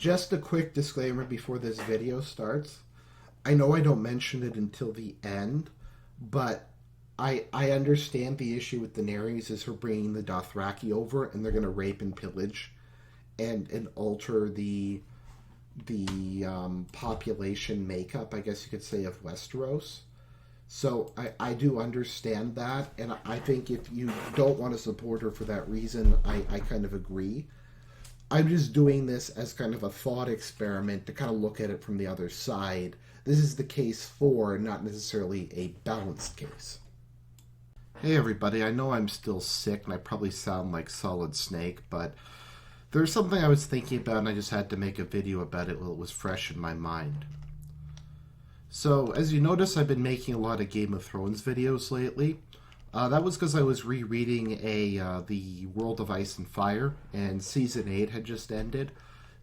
Just a quick disclaimer before this video starts. I know I don't mention it until the end, but I understand the issue with Daenerys is her bringing the Dothraki over, and they're going to rape and pillage and alter the population makeup, I guess you could say, of Westeros. So I do understand that, and I think if you don't want to support her for that reason, I kind of agree. I'm just doing this as kind of a thought experiment to kind of look at it from the other side. This is the case for, not necessarily a balanced case. Hey everybody, I know I'm still sick and I probably sound like Solid Snake, but there's something I was thinking about and I just had to make a video about it while it was fresh in my mind. So, as you notice, I've been making a lot of Game of Thrones videos lately. That was because I was rereading the World of Ice and Fire, and Season 8 had just ended.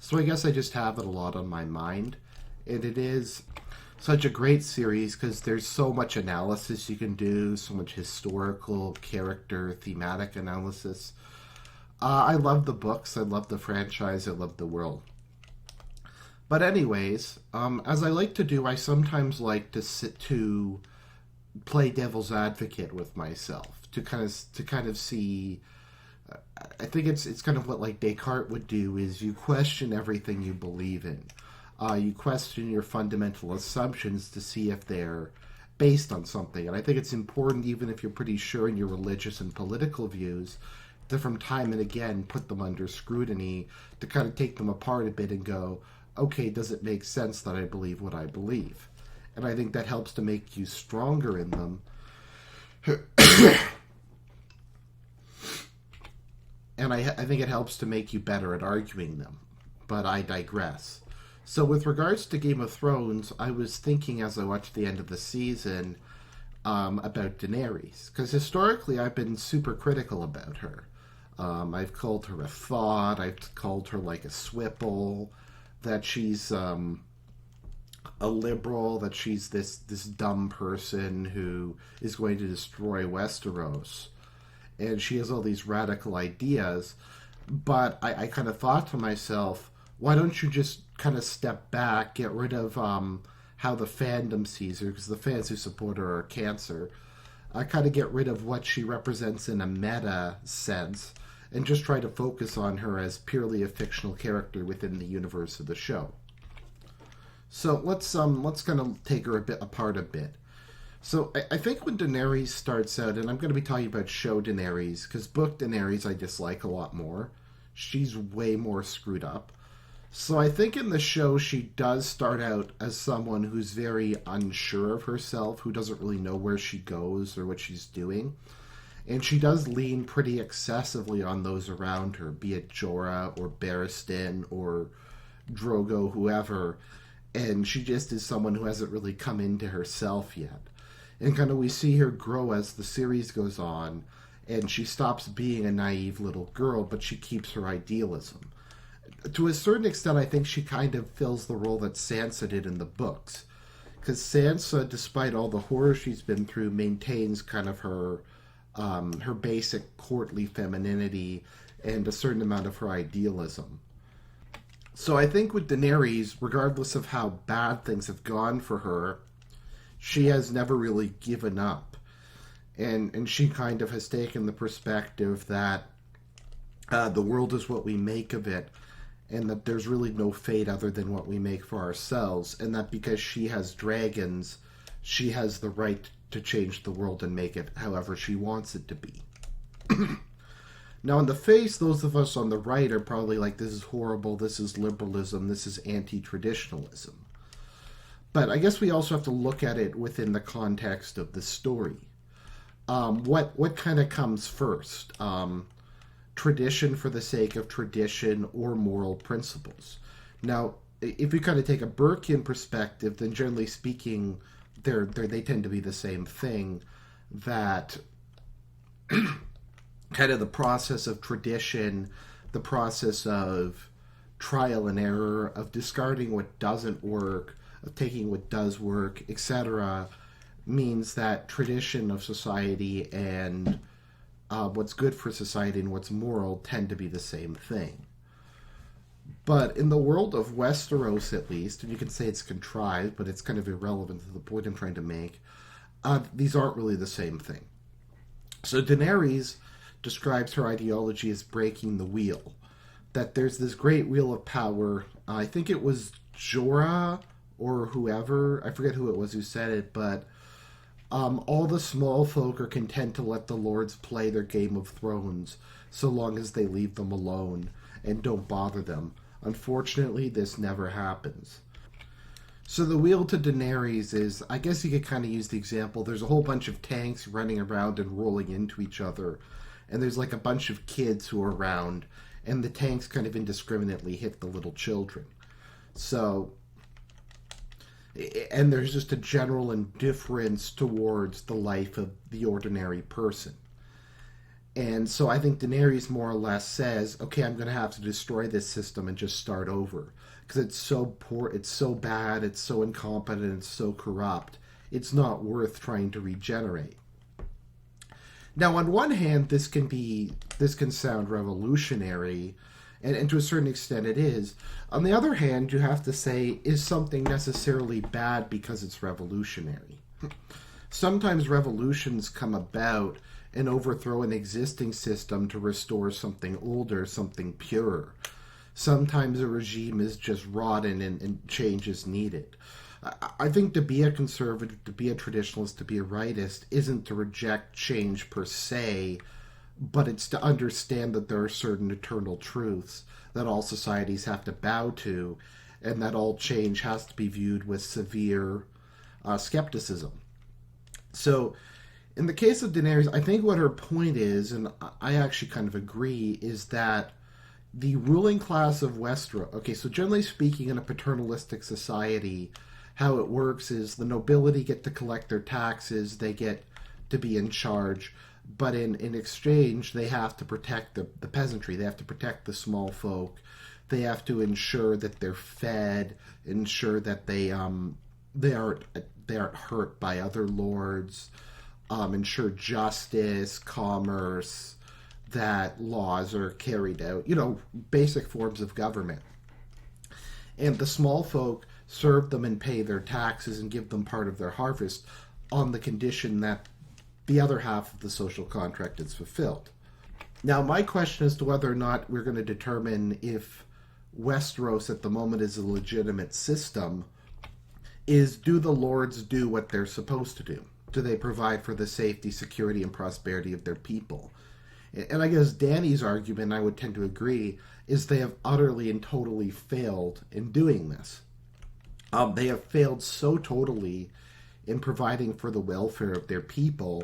So I guess I just have it a lot on my mind. And it is such a great series because there's so much analysis you can do, so much historical, character, thematic analysis. I love the books, I love the franchise, I love the world. But anyways, as I like to do, I sometimes like to play devil's advocate with myself to kind of see. I think it's kind of what like Descartes would do, is you question everything you believe in. You question your fundamental assumptions to see if they're based on something. And I think it's important, even if you're pretty sure in your religious and political views, to from time and again put them under scrutiny, to kind of take them apart a bit and go, okay, does it make sense that I believe what I believe? And I think that helps to make you stronger in them. And I think it helps to make you better at arguing them. But I digress. So with regards to Game of Thrones, I was thinking as I watched the end of the season about Daenerys. Because historically I've been super critical about her. I've called her a thought. I've called her like a swipple. That she's a liberal, that she's this dumb person who is going to destroy Westeros. And she has all these radical ideas. But I kind of thought to myself, why don't you just kind of step back, get rid of how the fandom sees her, because the fans who support her are cancer. Kind of get rid of what she represents in a meta sense, and just try to focus on her as purely a fictional character within the universe of the show. So let's kind of take her apart a bit. So I think when Daenerys starts out, and I'm going to be talking about show Daenerys, because book Daenerys I dislike a lot more. She's way more screwed up. So I think in the show she does start out as someone who's very unsure of herself, who doesn't really know where she goes or what she's doing. And she does lean pretty excessively on those around her, be it Jorah or Barristan or Drogo, whoever. And she just is someone who hasn't really come into herself yet. And kind of we see her grow as the series goes on, and she stops being a naive little girl, but she keeps her idealism. To a certain extent, I think she kind of fills the role that Sansa did in the books. Because Sansa, despite all the horror she's been through, maintains kind of her basic courtly femininity and a certain amount of her idealism. So I think with Daenerys, regardless of how bad things have gone for her, she has never really given up. And she kind of has taken the perspective that the world is what we make of it, and that there's really no fate other than what we make for ourselves, and that because she has dragons, she has the right to change the world and make it however she wants it to be. Now, in the face, those of us on the right are probably like, this is horrible, this is liberalism, this is anti-traditionalism. But I guess we also have to look at it within the context of the story. What kind of comes first? Tradition for the sake of tradition or moral principles? Now, if we kind of take a Burkean perspective, then generally speaking, they tend to be the same thing, that kind of the process of tradition, the process of trial and error, of discarding what doesn't work, of taking what does work, etc., means that tradition of society and what's good for society and what's moral tend to be the same thing. But in the world of Westeros, at least, and you can say it's contrived, but it's kind of irrelevant to the point I'm trying to make, these aren't really the same thing. So Daenerys describes her ideology as breaking the wheel. That there's this great wheel of power. I think it was Jorah or whoever, I forget who it was who said it, but all the small folk are content to let the lords play their Game of Thrones so long as they leave them alone and don't bother them. Unfortunately, this never happens. So the wheel to Daenerys is, I guess you could kind of use the example, there's a whole bunch of tanks running around and rolling into each other, and there's like a bunch of kids who are around, and the tanks kind of indiscriminately hit the little children. So, and there's just a general indifference towards the life of the ordinary person. And so I think Daenerys more or less says, okay, I'm going to have to destroy this system and just start over. Because it's so poor, it's so bad, it's so incompetent, it's so corrupt. It's not worth trying to regenerate. Now, on one hand, this can sound revolutionary, and to a certain extent it is. On the other hand, you have to say, is something necessarily bad because it's revolutionary? Sometimes revolutions come about and overthrow an existing system to restore something older, something purer. Sometimes a regime is just rotten and change is needed. I think to be a conservative, to be a traditionalist, to be a rightist isn't to reject change per se, but it's to understand that there are certain eternal truths that all societies have to bow to, and that all change has to be viewed with severe skepticism. So, in the case of Daenerys, I think what her point is, and I actually kind of agree, is that the ruling class of Westeros, okay, so generally speaking, in a paternalistic society, how it works is the nobility get to collect their taxes, they get to be in charge, but in exchange, they have to protect the peasantry, they have to protect the small folk, they have to ensure that they're fed, ensure that they aren't hurt by other lords, ensure justice, commerce, that laws are carried out, basic forms of government. And the small folk serve them and pay their taxes and give them part of their harvest on the condition that the other half of the social contract is fulfilled. Now, my question as to whether or not we're going to determine if Westeros at the moment is a legitimate system is, do the lords do what they're supposed to do? Do they provide for the safety, security, and prosperity of their people? And I guess Dany's argument, I would tend to agree, is they have utterly and totally failed in doing this. They have failed so totally in providing for the welfare of their people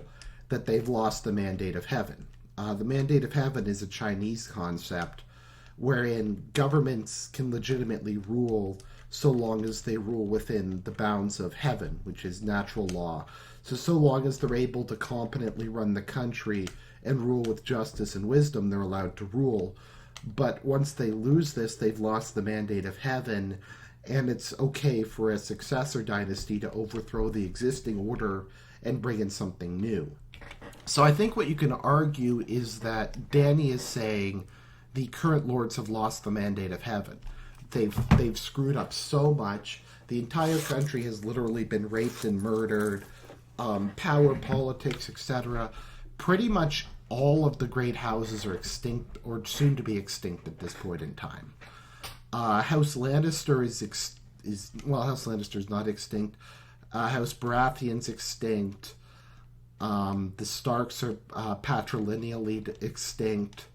that they've lost the mandate of heaven. The mandate of heaven is a Chinese concept wherein governments can legitimately rule so long as they rule within the bounds of heaven, which is natural law. So long as they're able to competently run the country and rule with justice and wisdom, they're allowed to rule. But once they lose this, they've lost the mandate of heaven, and it's okay for a successor dynasty to overthrow the existing order and bring in something new. So I think what you can argue is that Dany is saying the current lords have lost the mandate of heaven. They've screwed up so much. The entire country has literally been raped and murdered. Power, politics, etc. Pretty much all of the great houses are extinct or soon to be extinct at this point in time. House Lannister House Lannister is not extinct. House Baratheon's extinct. The Starks are patrilineally extinct.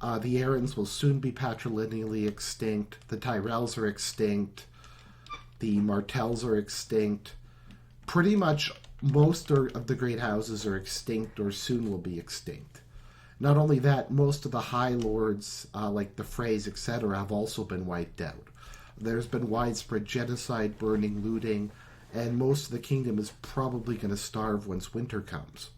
The Arryns will soon be patrilineally extinct. The Tyrells are extinct. The Martells are extinct. Pretty much most of the great houses are extinct or soon will be extinct. Not only that, most of the High Lords, like the Freys, etc., have also been wiped out. There's been widespread genocide, burning, looting, and most of the kingdom is probably going to starve once winter comes.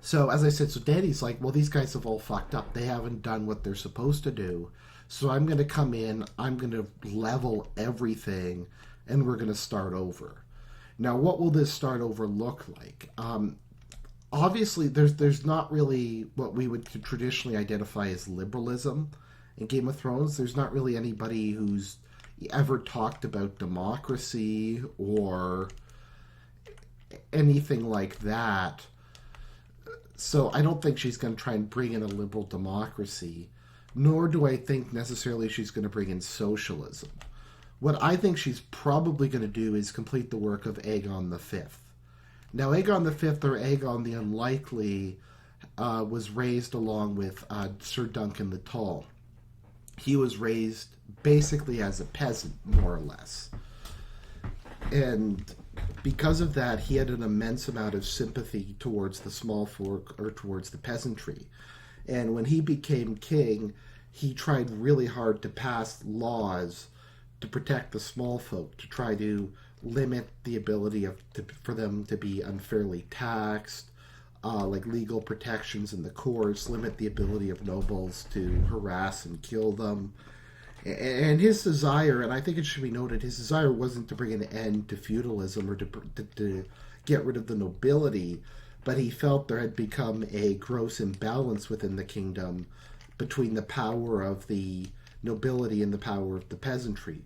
So, as I said, so Dany's like, well, these guys have all fucked up. They haven't done what they're supposed to do. So I'm going to come in, I'm going to level everything, and we're going to start over. Now, what will this start over look like? Obviously, there's not really what we would traditionally identify as liberalism In Game of Thrones, there's not really anybody who's ever talked about democracy or anything like that. So I don't think she's going to try and bring in a liberal democracy, nor do I think necessarily she's going to bring in socialism. What I think she's probably going to do is complete the work of Aegon the Fifth. Now, Aegon the Fifth, or Aegon the Unlikely, was raised along with Sir Duncan the Tall. He was raised basically as a peasant, more or less. And because of that, he had an immense amount of sympathy towards the small folk, or towards the peasantry. And when he became king, he tried really hard to pass laws to protect the small folk, to try to limit the ability for them to be unfairly taxed, like legal protections in the courts, limit the ability of nobles to harass and kill them. And his desire, and I think it should be noted, his desire wasn't to bring an end to feudalism or to get rid of the nobility, but he felt there had become a gross imbalance within the kingdom between the power of the nobility and the power of the peasantry.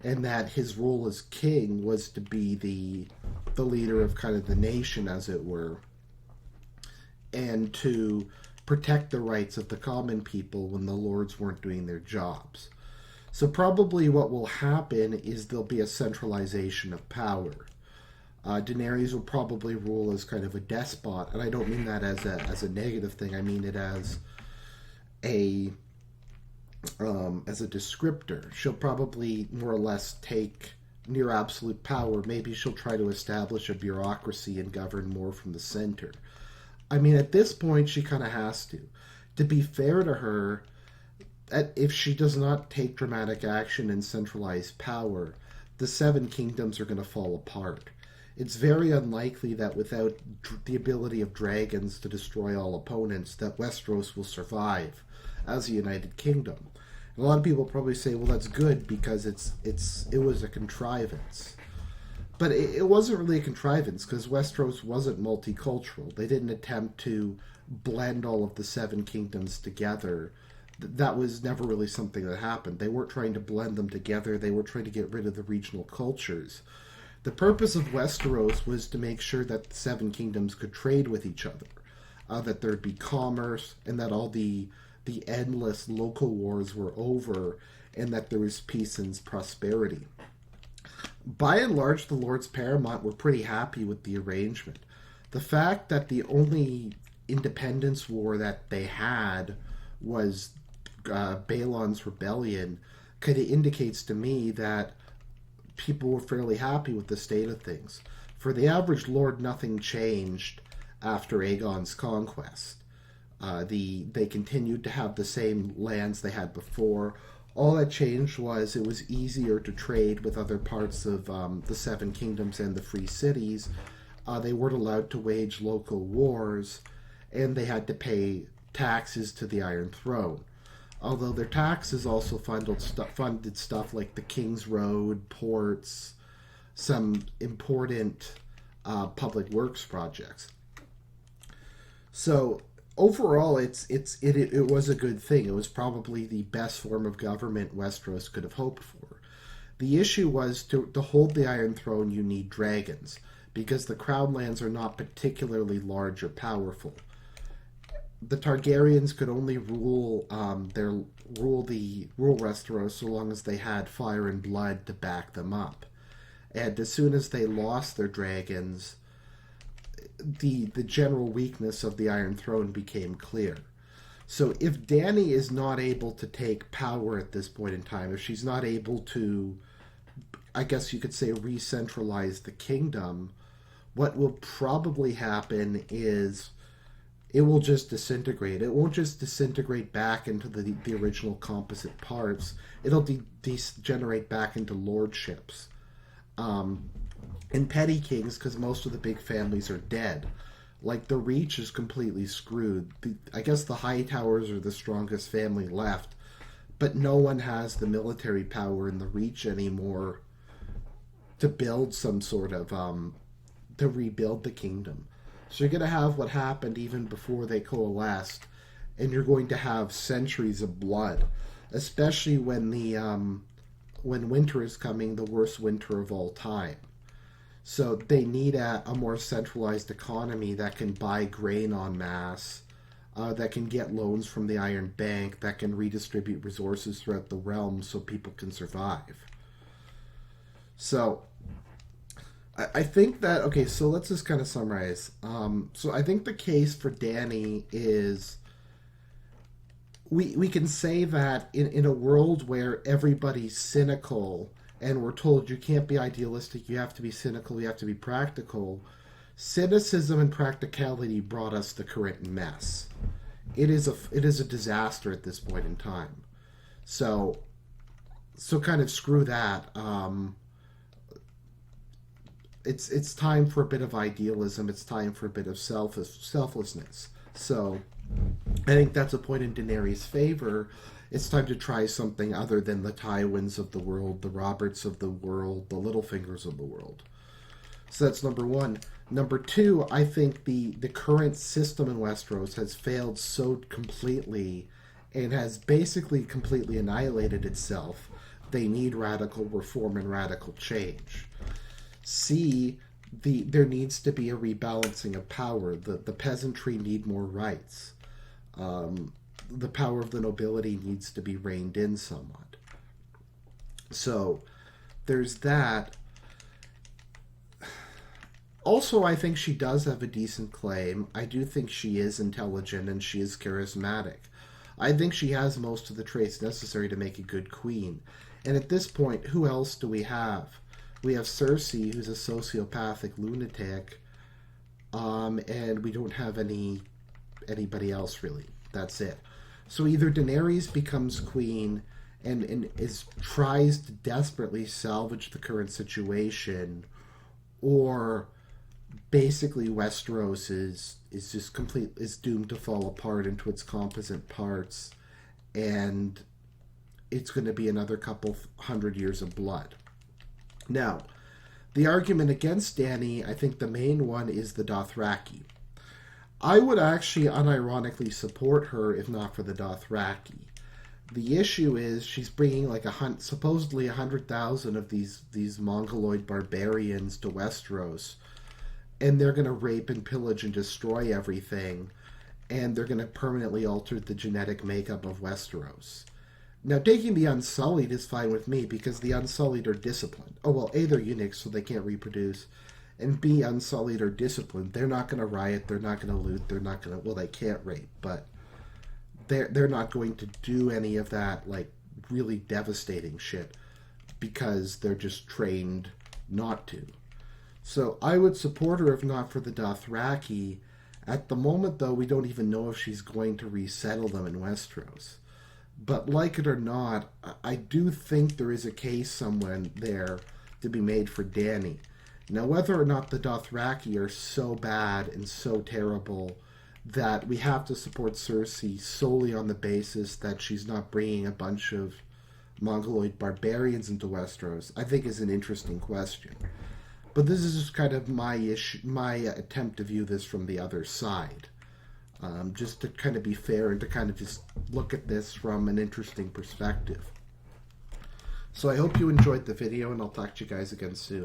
And that his role as king was to be the leader of kind of the nation, as it were, and to protect the rights of the common people when the lords weren't doing their jobs. So probably what will happen is there'll be a centralization of power. Daenerys will probably rule as kind of a despot, and I don't mean that as a negative thing. I mean it as a descriptor. She'll probably more or less take near absolute power. Maybe she'll try to establish a bureaucracy and govern more from the center. I mean, at this point, she kind of has to. To be fair to her, if she does not take dramatic action and centralize power, the Seven Kingdoms are going to fall apart. It's very unlikely that without the ability of dragons to destroy all opponents, that Westeros will survive as a united kingdom. And a lot of people probably say, well, that's good because it was a contrivance. But it wasn't really a contrivance because Westeros wasn't multicultural. They didn't attempt to blend all of the Seven Kingdoms together. That was never really something that happened. They weren't trying to blend them together. They were trying to get rid of the regional cultures. The purpose of Westeros was to make sure that the Seven Kingdoms could trade with each other, that there'd be commerce, and that all the endless local wars were over, and that there was peace and prosperity. By and large, the Lords Paramount were pretty happy with the arrangement. The fact that the only independence war that they had was Balon's rebellion kind of indicates to me that people were fairly happy with the state of things. For the average lord, nothing changed after Aegon's conquest. They continued to have the same lands they had before. All that changed was it was easier to trade with other parts of the Seven Kingdoms and the Free Cities. They weren't allowed to wage local wars, and they had to pay taxes to the Iron Throne. Although their taxes also funded stuff like the King's Road, ports, some important public works projects. So overall, it was a good thing. It was probably the best form of government Westeros could have hoped for. The issue was to hold the Iron Throne, you need dragons, because the Crown lands are not particularly large or powerful. The Targaryens could only rule Westeros so long as they had fire and blood to back them up. And as soon as they lost their dragons, the general weakness of the Iron Throne became clear. So if Dany is not able to take power at this point in time, if she's not able to, I guess you could say, re-centralize the kingdom, what will probably happen is it will just disintegrate. It won't just disintegrate back into the original composite parts. It'll degenerate back into lordships. And petty kings, because most of the big families are dead. Like, the Reach is completely screwed. I guess the Hightowers are the strongest family left, but no one has the military power in the Reach anymore to build some sort of, to rebuild the kingdom. So you're going to have what happened even before they coalesced, and you're going to have centuries of blood. especially when winter is coming, the worst winter of all time. So they need a more centralized economy that can buy grain en masse, that can get loans from the Iron Bank, that can redistribute resources throughout the realm so people can survive. So I think that, okay, so let's just kind of summarize. So I think the case for Dany is we can say that in a world where everybody's cynical and we're told you can't be idealistic, you have to be cynical, you have to be practical, cynicism and practicality brought us the current mess. It is a disaster at this point in time. So kind of screw that. It's time for a bit of idealism. It's time for a bit of selflessness. So I think that's a point in Daenerys' favor. It's time to try something other than the Tywins of the world, the Roberts of the world, the Littlefingers of the world. So that's number one. Number two, I think the current system in Westeros has failed so completely and has basically completely annihilated itself. They need radical reform and radical change. C, there needs to be a rebalancing of power. The peasantry need more rights. The power of the nobility needs to be reined in somewhat. So there's that. Also, I think she does have a decent claim. I do think she is intelligent and she is charismatic. I think she has most of the traits necessary to make a good queen. And at this point, who else do we have? We have Cersei, who's a sociopathic lunatic, and we don't have anybody else really. That's it. So either Daenerys becomes queen and tries to desperately salvage the current situation, or basically Westeros is doomed to fall apart into its composite parts, and it's going to be another couple hundred years of blood. Now, the argument against Dany, I think the main one is the Dothraki. I would actually unironically support her if not for the Dothraki. The issue is she's bringing like supposedly 100,000 of these Mongoloid barbarians to Westeros, and they're going to rape and pillage and destroy everything, and they're going to permanently alter the genetic makeup of Westeros. Now, taking the Unsullied is fine with me because the Unsullied are disciplined. Oh, well, A, they're eunuchs, so they can't reproduce, and B, Unsullied are disciplined. They're not going to riot, they're not going to loot, they're not going to, well, they can't rape, but they're not going to do any of that, like, really devastating shit because they're just trained not to. So I would support her if not for the Dothraki. At the moment, though, we don't even know if she's going to resettle them in Westeros. But like it or not, I do think there is a case somewhere there to be made for Dany. Now, whether or not the Dothraki are so bad and so terrible that we have to support Cersei solely on the basis that she's not bringing a bunch of Mongoloid barbarians into Westeros, I think is an interesting question. But this is just kind of my attempt to view this from the other side. Just to kind of be fair and to kind of just look at this from an interesting perspective. So I hope you enjoyed the video, and I'll talk to you guys again soon.